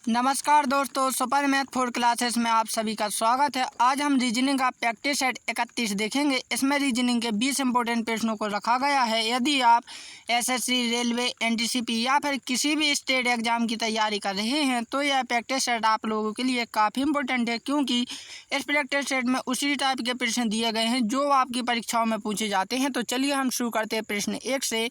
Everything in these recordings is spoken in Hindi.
नमस्कार दोस्तों, सुपर मैथ 4 क्लासेस में आप सभी का स्वागत है। आज हम रीजनिंग का प्रैक्टिस सेट 31 देखेंगे। इसमें रीजनिंग के 20 इंपॉर्टेंट प्रश्नों को रखा गया है। यदि आप एसएससी, रेलवे, एनटीसीपी या फिर किसी भी स्टेट एग्जाम की तैयारी कर रहे हैं तो यह प्रैक्टिस सेट आप लोगों के लिए काफ़ी इंपॉर्टेंट है, क्योंकि इस प्रैक्टिस सेट में उसी टाइप के प्रश्न दिए गए हैं जो आपकी परीक्षाओं में पूछे जाते हैं। तो चलिए हम शुरू करते हैं प्रश्न 1 से।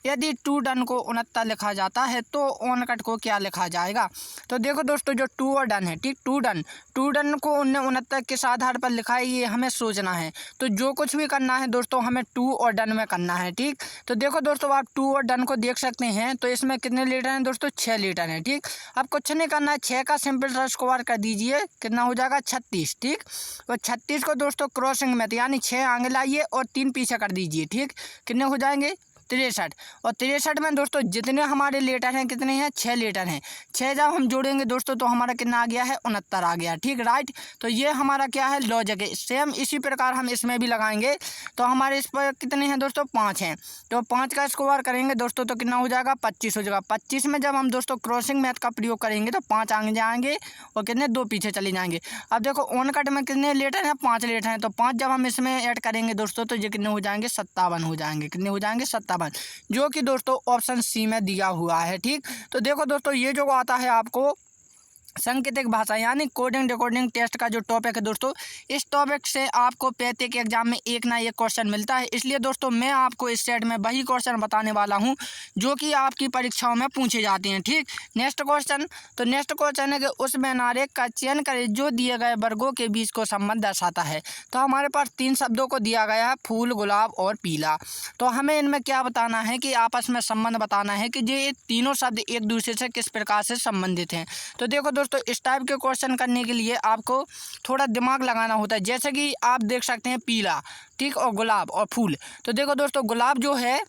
यदि 2 डन को 69 लिखा जाता है तो ऑनकट को क्या लिखा जाएगा? तो देखो दोस्तों, जो 2 और डन है, ठीक, 2 डन को 69 किस आधार पर लिखा है ये हमें सोचना है। तो जो कुछ भी करना है दोस्तों हमें 2 और डन में करना है, ठीक। तो देखो दोस्तों, आप 2 और डन को देख सकते हैं। तो इसमें कितने लीटर हैं दोस्तों? 6 लीटर हैं, ठीक। अब कुछ नहीं करना है, 6 का सिंपल सा स्क्वायर कर दीजिए, कितना हो जाएगा? 36, ठीक। तो 36 को दोस्तों क्रॉसिंग में, यानी 6 आगे लाइए और 3 पीछे कर दीजिए, ठीक। कितने हो जाएंगे? 63। और 63 में दोस्तों जितने हमारे लीटर हैं कितने हैं? 6 लीटर हैं। 6 जब हम जोड़ेंगे दोस्तों तो हमारा कितना आ गया है? 69 आ गया, ठीक, राइट। तो ये हमारा क्या है? लॉजिक है। सेम इसी प्रकार हम इसमें भी लगाएंगे। तो हमारे इस पर कितने हैं दोस्तों? 5 हैं। तो 5 का स्क्वायर करेंगे दोस्तों तो कितना हो जाएगा? 25 हो जाएगा। 25 में जब हम दोस्तों क्रॉसिंग मैथ का प्रयोग करेंगे तो 5 आगे जाएंगे और कितने? 2 पीछे चले जाएंगे। अब देखो ऑनकट में कितने लीटर हैं? 5 लीटर हैं। तो 5 जब हम इसमें ऐड करेंगे दोस्तों तो ये कितने हो जाएंगे? 57 हो जाएंगे। कितने हो जाएंगे? 57, जो कि दोस्तों ऑप्शन सी में दिया हुआ है, ठीक। तो देखो दोस्तों, ये जो आता है आपको सांकेतिक भाषा यानी कोडिंग डिकोडिंग टेस्ट का जो टॉपिक है दोस्तों, इस टॉपिक से आपको प्रत्येक एग्जाम में एक ना एक क्वेश्चन मिलता है। इसलिए दोस्तों मैं आपको इस सेट में वही क्वेश्चन बताने वाला हूं जो कि आपकी परीक्षाओं में पूछे जाते हैं, ठीक। नेक्स्ट क्वेश्चन, तो नेक्स्ट क्वेश्चन है कि उस व्यनारेख का चयन करें जो दिए गए वर्गों के बीच को संबंध दर्शाता है। तो हमारे पास 3 शब्दों को दिया गया है, फूल, गुलाब और पीला। तो हमें इनमें क्या बताना है कि आपस में संबंध बताना है कि ये तीनों शब्द एक दूसरे से किस प्रकार से संबंधित हैं। तो देखो दोस्तों, इस टाइप के क्वेश्चन करने के लिए आपको थोड़ा दिमाग लगाना होता है। जैसे कि आप देख सकते हैं पीला, ठीक, और गुलाब और फूल। तो देखो दोस्तों, गुलाब जो है,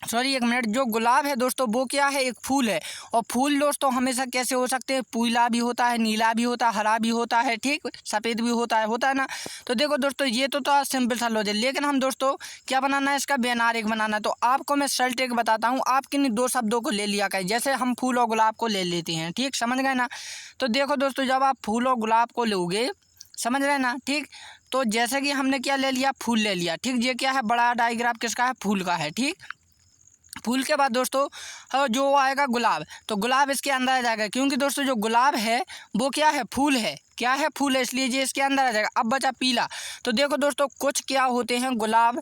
सॉरी एक मिनट, जो गुलाब है दोस्तों वो क्या है? एक फूल है। और फूल दोस्तों हमेशा कैसे हो सकते हैं? पीला भी होता है, नीला भी होता है, हरा भी होता है, ठीक, सफ़ेद भी होता है ना। तो देखो दोस्तों, ये तो था सिंपल सा लॉजिक। लेकिन हम दोस्तों क्या बनाना है? इसका व्यनारेख बनाना है। तो आपको मैं सरल ट्रिक बताता हूँ। आप किन्हीं 2 शब्दों को ले लिया करें, जैसे हम फूल और गुलाब को ले लेते हैं, ठीक, समझ गए ना। तो देखो दोस्तों, जब आप फूल और गुलाब को लोगे, समझ रहे ना, ठीक। तो जैसे कि हमने क्या ले लिया? फूल ले लिया, ठीक। ये क्या है? बड़ा डायग्राफ किसका है? फूल का है, ठीक। फूल के बाद दोस्तों जो आएगा गुलाब, तो गुलाब इसके अंदर आ जाएगा, क्योंकि दोस्तों जो गुलाब है वो क्या है? फूल है। क्या है? फूल है, इसलिए ये इसके अंदर आ जाएगा। अब बचा पीला। तो देखो दोस्तों, कुछ क्या होते हैं? गुलाब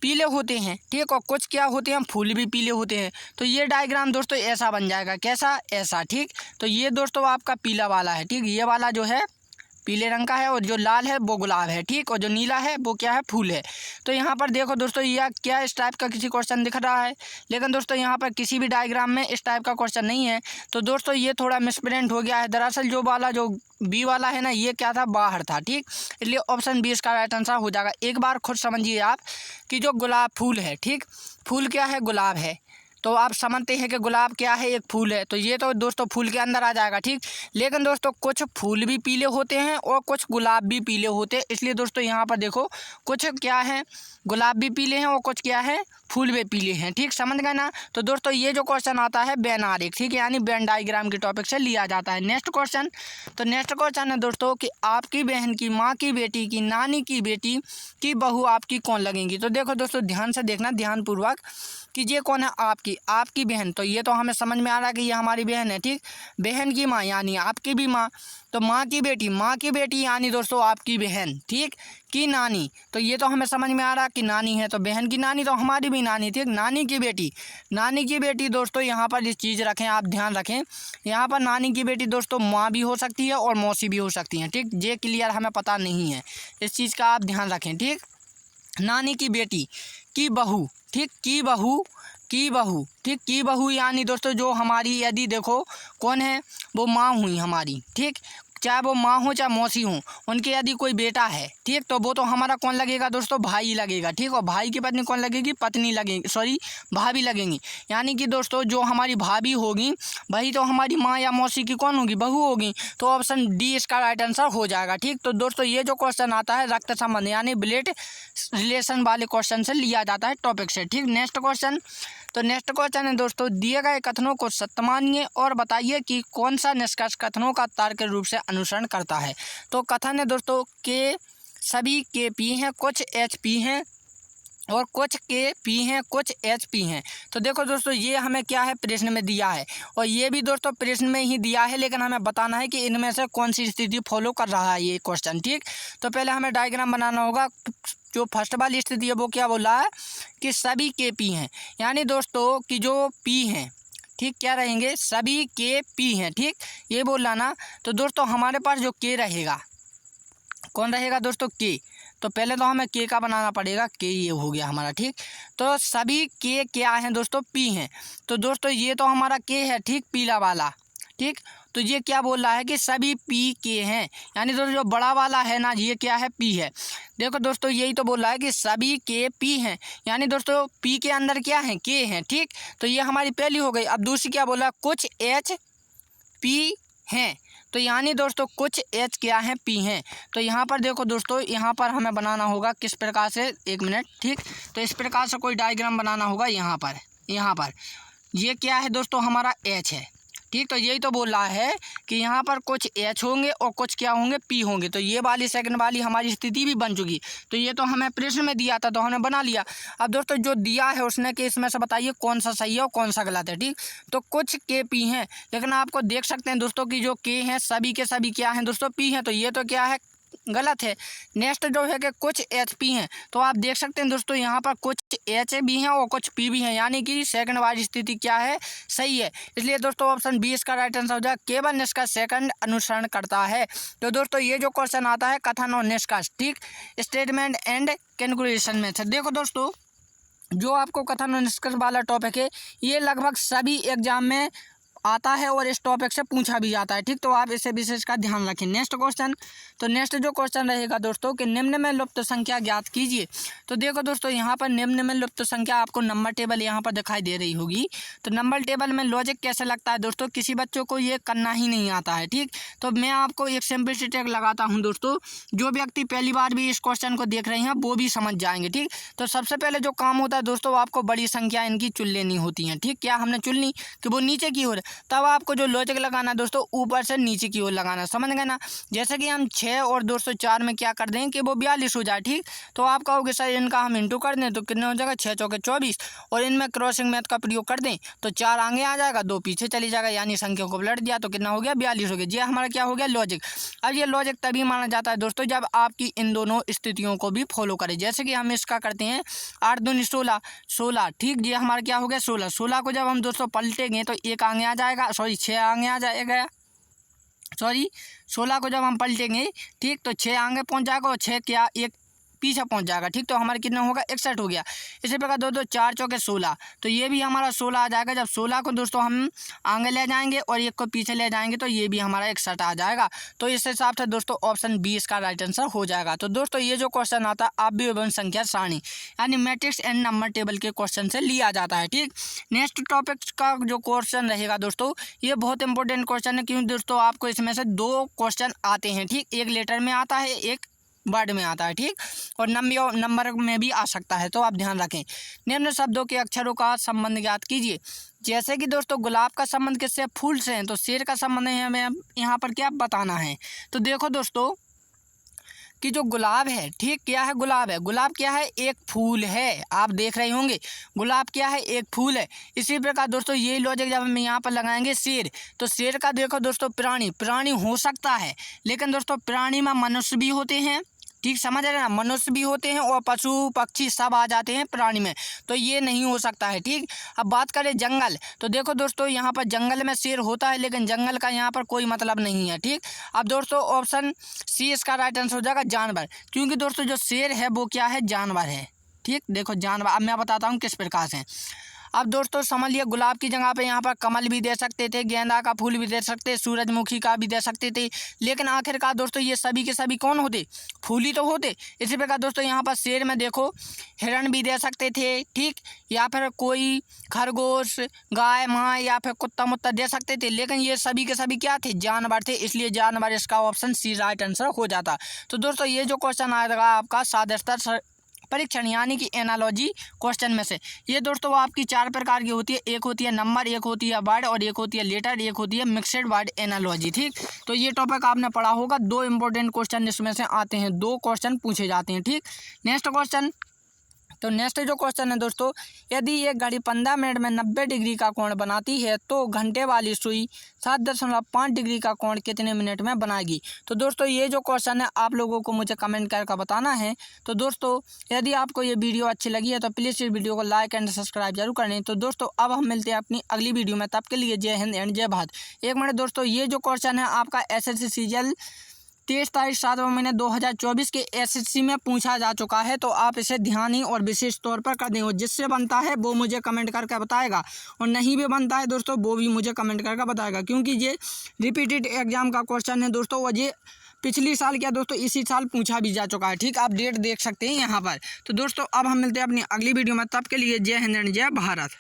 पीले होते हैं, ठीक, और कुछ क्या होते हैं? फूल भी पीले होते हैं। तो ये डायग्राम दोस्तों ऐसा बन जाएगा, कैसा? ऐसा, ठीक। तो ये दोस्तों आपका पीला वाला है, ठीक, ये वाला जो है पीले रंग का है, और जो लाल है वो गुलाब है, ठीक, और जो नीला है वो क्या है? फूल है। तो यहाँ पर देखो दोस्तों, यह क्या इस टाइप का किसी क्वेश्चन दिख रहा है, लेकिन दोस्तों यहाँ पर किसी भी डायग्राम में इस टाइप का क्वेश्चन नहीं है। तो दोस्तों ये थोड़ा मिसप्रिंट हो गया है। दरअसल जो बी वाला है ना, ये क्या था? बाहर था, ठीक। इसलिए ऑप्शन बी इसका राइट आंसर हो जाएगा। एक बार खुद समझिए आप कि जो गुलाब फूल है, ठीक, फूल क्या है? गुलाब है। तो आप समझते हैं कि गुलाब क्या है? एक फूल है। तो ये तो दोस्तों फूल के अंदर आ जाएगा, ठीक। लेकिन दोस्तों कुछ फूल भी पीले होते हैं और कुछ गुलाब भी पीले होते हैं। इसलिए दोस्तों यहाँ पर देखो, कुछ क्या है? गुलाब भी पीले हैं और कुछ क्या है? फूल भी पीले हैं, ठीक, समझ गए ना। तो दोस्तों ये जो क्वेश्चन आता है व्यनारेख, ठीक है, यानी वेन डायग्राम के टॉपिक से लिया जाता है। नेक्स्ट क्वेश्चन, तो नेक्स्ट क्वेश्चन है दोस्तों कि आपकी बहन की माँ की बेटी की नानी की बेटी की बहू आपकी कौन लगेंगी? तो देखो दोस्तों, ध्यान से देखना, ध्यानपूर्वक, कि ये कौन है? आपकी बहन। तो ये तो हमें समझ में आ रहा है कि ये हमारी बहन है, ठीक। बहन की माँ यानी आपकी भी माँ। तो माँ की बेटी यानी दोस्तों आपकी बहन, ठीक, की नानी। तो ये तो हमें समझ में आ रहा है कि नानी है, तो बहन की नानी तो हमारी भी नानी, ठीक। नानी की बेटी दोस्तों यहाँ पर इस चीज़ रखें, आप ध्यान रखें, यहाँ पर नानी की बेटी दोस्तों माँ भी हो सकती है और मौसी भी हो सकती हैं, ठीक। ये क्लियर हमें पता नहीं है, इस चीज़ का आप ध्यान रखें, ठीक। नानी की बेटी की बहू, ठीक, की बहू, ठीक, की बहू यानी दोस्तों जो हमारी, यदि देखो कौन है? वो माँ हुई हमारी, ठीक। चाहे वो माँ हो चाहे मौसी हो, उनके यदि कोई बेटा है, ठीक, तो वो तो हमारा कौन लगेगा दोस्तों? भाई लगेगा, ठीक। और भाई की पत्नी कौन लगेगी? पत्नी लगेगी, सॉरी भाभी लगेंगी। यानी कि दोस्तों जो हमारी भाभी होगी वही तो हमारी माँ या मौसी की कौन होगी? बहू होगी। तो ऑप्शन डी इसका राइट आंसर हो जाएगा, ठीक। तो दोस्तों ये जो क्वेश्चन आता है रक्त संबंध यानी ब्लड रिलेशन वाले क्वेश्चन से लिया जाता है, टॉपिक से, ठीक। नेक्स्ट क्वेश्चन, तो नेक्स्ट क्वेश्चन है दोस्तों, दिए गए कथनों को सत्य मानिए और बताइए कि कौन सा निष्कर्ष कथनों का तार्किक रूप से अनुसरण करता है। तो कथन है दोस्तों के सभी के पी हैं, कुछ एच पी हैं और कुछ के पी हैं, कुछ एच पी हैं। तो देखो दोस्तों, ये हमें क्या है प्रश्न में दिया है और ये भी दोस्तों प्रश्न में ही दिया है, लेकिन हमें बताना है कि इनमें से कौन सी स्थिति फॉलो कर रहा है ये क्वेश्चन। ठीक, तो पहले हमें डायग्राम बनाना होगा। जो फर्स्ट वाली स्थिति है वो क्या बोल रहा है कि सभी के पी हैं, यानी दोस्तों कि जो पी हैं, ठीक, क्या रहेंगे, सभी के पी हैं। ठीक, ये बोल ना। तो दोस्तों हमारे पास जो के रहेगा, कौन रहेगा दोस्तों, के। तो पहले तो हमें के का बनाना पड़ेगा, के ये हो गया हमारा। ठीक, तो सभी के क्या हैं दोस्तों, पी हैं। तो दोस्तों ये तो हमारा के है, ठीक, पीला वाला। ठीक, तो ये क्या बोल रहा है कि सभी पी के हैं, यानी दोस्तों जो बड़ा वाला है ना, ये क्या है, पी है। देखो दोस्तों यही तो बोल रहा है कि सभी के पी हैं, यानी दोस्तों पी के अंदर क्या है, के हैं। ठीक, तो ये हमारी पहली हो गई। अब दूसरी क्या बोला, कुछ एच पी हैं। तो यानी दोस्तों कुछ एच क्या हैं, पी हैं। तो यहाँ पर देखो दोस्तों, यहाँ पर हमें बनाना होगा किस प्रकार से, एक मिनट। ठीक, तो इस प्रकार से कोई डायग्राम बनाना होगा। यहाँ पर ये क्या है दोस्तों, हमारा एच है। ठीक, तो यही तो बोल रहा है कि यहाँ पर कुछ एच होंगे और कुछ क्या होंगे, पी होंगे। तो ये वाली सेकंड वाली हमारी स्थिति भी बन चुकी। तो ये तो हमें प्रश्न में दिया था तो हमने बना लिया। अब दोस्तों जो दिया है उसने कि इसमें से बताइए कौन सा सही है और कौन सा गलत है। ठीक, तो कुछ के पी हैं, लेकिन आपको देख सकते हैं दोस्तों कि जो के हैं सभी के सभी क्या हैं दोस्तों, पी हैं। तो ये तो क्या है, गलत है। नेक्स्ट जो है कि कुछ एच पी हैं, तो आप देख सकते हैं दोस्तों यहाँ पर कुछ एच भी हैं और कुछ पी भी हैं, यानी कि सेकंड वाली स्थिति क्या है, सही है। इसलिए दोस्तों ऑप्शन 20 का राइट आंसर हो जाए, केवल निष्कर्ष सेकंड अनुसरण करता है। तो दोस्तों ये जो क्वेश्चन आता है कथन और निष्कर्ष, ठीक, स्टेटमेंट एंड कंक्लूजन में से। देखो दोस्तों जो आपको कथन और निष्कर्ष वाला टॉपिक है ये लगभग सभी एग्जाम में आता है और इस टॉपिक से पूछा भी जाता है। ठीक, तो आप इसे विशेष का ध्यान रखें। नेक्स्ट क्वेश्चन, तो नेक्स्ट जो क्वेश्चन रहेगा दोस्तों कि निम्न में लुप्त संख्या ज्ञात कीजिए। तो देखो दोस्तों यहाँ पर निम्न में लुप्त संख्या आपको नंबर टेबल यहाँ पर दिखाई दे रही होगी। तो नंबर टेबल में लॉजिक कैसे लगता है दोस्तों, किसी बच्चों को ये करना ही नहीं आता है। ठीक, तो मैं आपको एक सिंपल सी ट्रिक लगाता हूँ दोस्तों, जो व्यक्ति पहली बार भी इस क्वेश्चन को देख रहे हैं वो भी समझ जाएंगे। ठीक, तो सबसे पहले जो काम होता है दोस्तों, आपको बड़ी संख्या इनकी चुन लेनी होती है। ठीक, क्या हमने चुन ली कि वो नीचे की ओर, तब आपको जो लॉजिक लगाना दोस्तों ऊपर से नीचे की ओर लगाना, समझ गए ना। जैसे कि हम 6 और 204 में क्या कर दें कि वो 42 हो जाए। ठीक, तो आप कहोगे सर इनका हम इंटू कर दें तो कितने हो जाएगा, 6 चौके 24, और इनमें क्रॉसिंग मैथ का प्रयोग कर दें तो 4 आगे आ जाएगा, 2 पीछे चली जाएगा, यानी संख्या को पलट दिया तो कितना हो गया, 42 हो गया। ये हमारा क्या हो गया, लॉजिक। अब ये लॉजिक तभी माना जाता है दोस्तों जब आपकी इन दोनों स्थितियों को भी फॉलो करें। जैसे कि हम इसका करते हैं 8 दूनी 16, 16। ठीक, ये हमारा क्या हो गया, 16। 16 को जब हम दोस्तों पलटेंगे तो 1 आगे आ जाएगा, सॉरी 6 आगे आ जाएगा, सॉरी 16 को जब हम पलटेंगे, ठीक, तो 6 आगे पहुंच जाएगा और 6 क्या, 1 पीछे पहुंच जाएगा। ठीक, तो हमारा कितना होगा, 61 हो गया। इसी प्रकार 2 2 4 चौके 16, तो ये भी हमारा 16 आ जाएगा। जब 16 को दोस्तों हम आगे ले जाएंगे और 1 को पीछे ले जाएंगे तो ये भी हमारा 61 आ जाएगा। तो इस हिसाब से दोस्तों ऑप्शन 20 का राइट आंसर हो जाएगा। तो दोस्तों ये जो क्वेश्चन आता है अव्यय एवं संख्या सारणी यानी मैट्रिक्स एंड नंबर टेबल के क्वेश्चन से लिया जाता है। ठीक, नेक्स्ट टॉपिक का जो क्वेश्चन रहेगा दोस्तों ये बहुत इंपॉर्टेंट क्वेश्चन है, क्योंकि दोस्तों आपको इसमें से 2 क्वेश्चन आते हैं। ठीक, एक लेटर में आता है, एक वर्ड में आता है। ठीक, और नंबर में भी आ सकता है, तो आप ध्यान रखें। निम्न शब्दों के अक्षरों का संबंध ज्ञात कीजिए। जैसे कि दोस्तों गुलाब का संबंध किससे, फूल से है, तो शेर का संबंध है हमें यहाँ पर क्या बताना है। तो देखो दोस्तों कि जो गुलाब है, ठीक, क्या है, गुलाब है। गुलाब क्या है, एक फूल है। आप देख रहे होंगे गुलाब क्या है, एक फूल है। इसी प्रकार दोस्तों यही लॉजिक जब हम यहाँ पर लगाएंगे शेर, तो शेर का देखो दोस्तों प्राणी हो सकता है, लेकिन दोस्तों प्राणी में मनुष्य भी होते हैं। ठीक, समझ रहे हैं ना, मनुष्य भी होते हैं और पशु पक्षी सब आ जाते हैं प्राणी में, तो ये नहीं हो सकता है। ठीक, अब बात करें जंगल, तो देखो दोस्तों यहाँ पर जंगल में शेर होता है, लेकिन जंगल का यहाँ पर कोई मतलब नहीं है। ठीक, अब दोस्तों ऑप्शन सी इसका राइट आंसर हो जाएगा, जानवर, क्योंकि दोस्तों जो शेर है वो क्या है, जानवर है। ठीक, देखो जानवर, अब मैं बताता हूँ किस प्रकार से। अब दोस्तों समझ लिया, गुलाब की जगह पे यहाँ पर कमल भी दे सकते थे, गेंदा का फूल भी दे सकते, सूरजमुखी का भी दे सकते थे, लेकिन आखिरकार दोस्तों ये सभी के सभी कौन होते, फूल ही तो होते। इसी प्रकार दोस्तों यहाँ पर शेर में देखो हिरण भी दे सकते थे, ठीक, या फिर कोई खरगोश, गाय, माँ या फिर कुत्ता मुत्ता दे सकते थे, लेकिन ये सभी के सभी क्या थे, जानवर थे, इसलिए जानवर इसका ऑप्शन सी राइट आंसर हो जाता। तो दोस्तों ये जो क्वेश्चन आएगा आपका 7 परीक्षण यानी कि एनालॉजी क्वेश्चन में से। ये दोस्तों आपकी 4 प्रकार की होती है। एक होती है नंबर, एक होती है वर्ड और एक होती है लेटर, एक होती है मिक्सड वर्ड एनालॉजी। ठीक, तो ये टॉपिक आपने पढ़ा होगा। 2 इंपॉर्टेंट क्वेश्चन इसमें से आते हैं, 2 क्वेश्चन पूछे जाते हैं। ठीक, नेक्स्ट क्वेश्चन। तो नेक्स्ट जो क्वेश्चन है दोस्तों, यदि एक घड़ी 15 मिनट में 90 डिग्री का कोण बनाती है तो घंटे वाली सुई 7.5 डिग्री का कोण कितने मिनट में बनाएगी। तो दोस्तों ये जो क्वेश्चन है आप लोगों को मुझे कमेंट करके बताना है। तो दोस्तों यदि आपको ये वीडियो अच्छी लगी है तो प्लीज़ इस वीडियो को लाइक एंड सब्सक्राइब जरूर करें। तो दोस्तों अब हम मिलते हैं अपनी अगली वीडियो में, तब के लिए जय हिंद एंड जय भारत। एक मिनट दोस्तों, ये जो क्वेश्चन है आपका SSC सीजीएल 23 तारीख 7वां महीने 2024 के SSC में पूछा जा चुका है। तो आप इसे ध्यान ही और विशेष तौर पर कर दें, और जिससे बनता है वो मुझे कमेंट करके बताएगा, और नहीं भी बनता है दोस्तों वो भी मुझे कमेंट करके बताएगा, क्योंकि ये रिपीटेड एग्जाम का क्वेश्चन है दोस्तों। और ये पिछली साल क्या दोस्तों इसी साल पूछा भी जा चुका है। ठीक, आप डेट देख सकते हैं यहाँ पर। तो दोस्तों अब हम मिलते हैं अपनी अगली वीडियो में, तब के लिए जय हिंद एंड जय भारत।